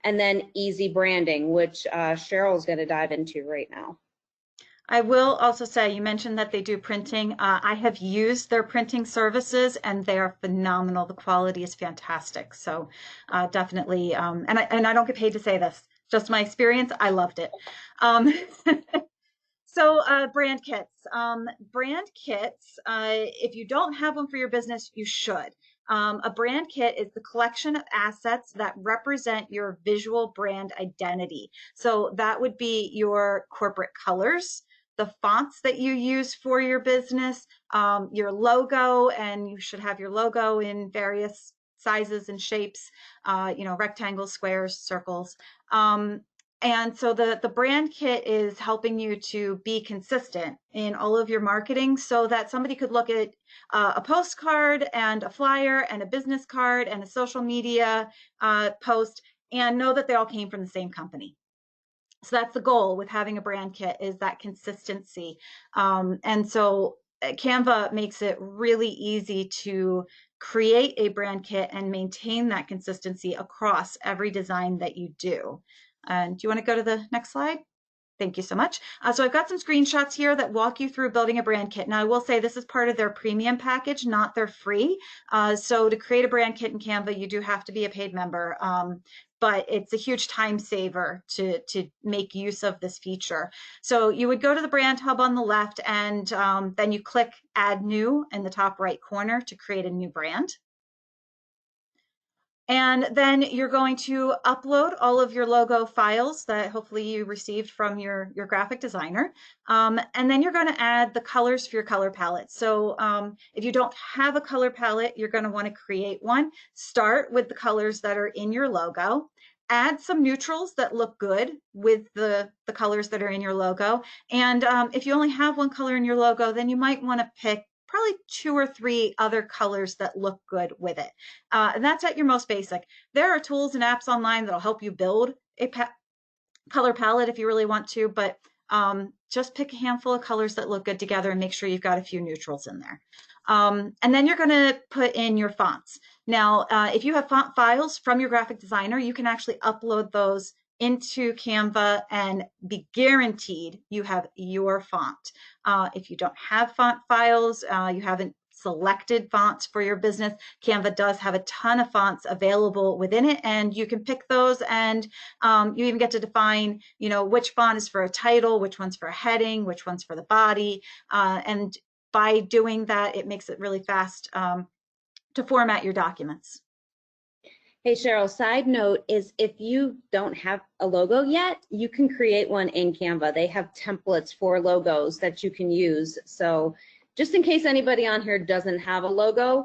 and then easy branding, which Cheryl's going to dive into right now. I will also say, you mentioned that they do printing. I have used their printing services and they are phenomenal. The quality is fantastic. So definitely, and I don't get paid to say this, just my experience. I loved it. Um, so brand kits. If you don't have one for your business, you should. A brand kit is the collection of assets that represent your visual brand identity. So that would be your corporate colors, the fonts that you use for your business, your logo, and you should have your logo in various sizes and shapes, rectangles, squares, circles. And so the brand kit is helping you to be consistent in all of your marketing so that somebody could look at a postcard and a flyer and a business card and a social media post and know that they all came from the same company. So that's the goal with having a brand kit, is that consistency. And so Canva makes it really easy to create a brand kit and maintain that consistency across every design that you do. And do you want to go to the next slide? Thank you so much. So I've got some screenshots here that walk you through building a brand kit. Now I will say this is part of their premium package, not their free. So to create a brand kit in Canva, you do have to be a paid member. But it's a huge time saver to make use of this feature. So you would go to the brand hub on the left, and then you click add new in the top right corner to create a new brand. And then you're going to upload all of your logo files that hopefully you received from your graphic designer. And then you're going to add the colors for your color palette. So if you don't have a color palette, you're going to want to create one. Start with the colors that are in your logo. Add some neutrals that look good with the colors that are in your logo. And if you only have one color in your logo, then you might want to pick probably 2 or 3 other colors that look good with it. And that's at your most basic. There are tools and apps online that'll help you build a color palette if you really want to, but just pick a handful of colors that look good together and make sure you've got a few neutrals in there. And then you're going to put in your fonts. Now, if you have font files from your graphic designer, you can actually upload those into Canva and be guaranteed you have your font. If you don't have font files, you haven't selected fonts for your business, Canva does have a ton of fonts available within it, and you can pick those, and you even get to define, which font is for a title, which one's for a heading, which one's for the body, and by doing that, it makes it really fast to format your documents. Hey, Cheryl, side note is if you don't have a logo yet, you can create one in Canva. They have templates for logos that you can use. So just in case anybody on here doesn't have a logo,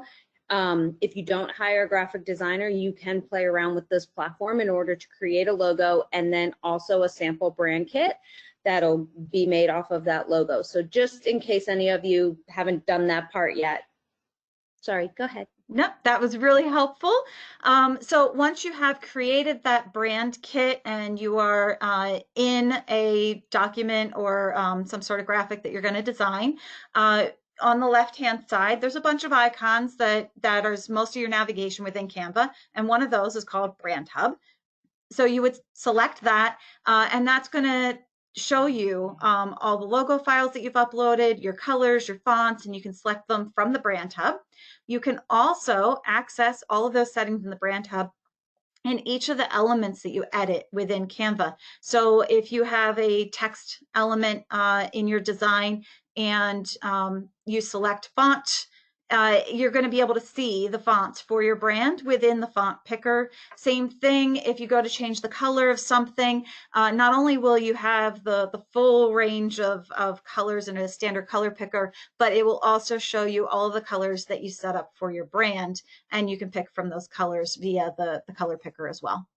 if you don't hire a graphic designer, you can play around with this platform in order to create a logo and then also a sample brand kit that'll be made off of that logo. So just in case any of you haven't done that part yet. Sorry, go ahead. Nope, that was really helpful. So once you have created that brand kit and you are in a document or some sort of graphic that you're going to design, on the left-hand side, there's a bunch of icons that is most of your navigation within Canva, and one of those is called Brand Hub. So you would select that, and that's going to show you all the logo files that you've uploaded, your colors, your fonts, and you can select them from the Brand Hub. You can also access all of those settings in the Brand Hub in each of the elements that you edit within Canva. So if you have a text element in your design and you select font, you're going to be able to see the fonts for your brand within the font picker. Same thing if you go to change the color of something, not only will you have the full range of colors in a standard color picker, but it will also show you all of the colors that you set up for your brand, and you can pick from those colors via the color picker as well.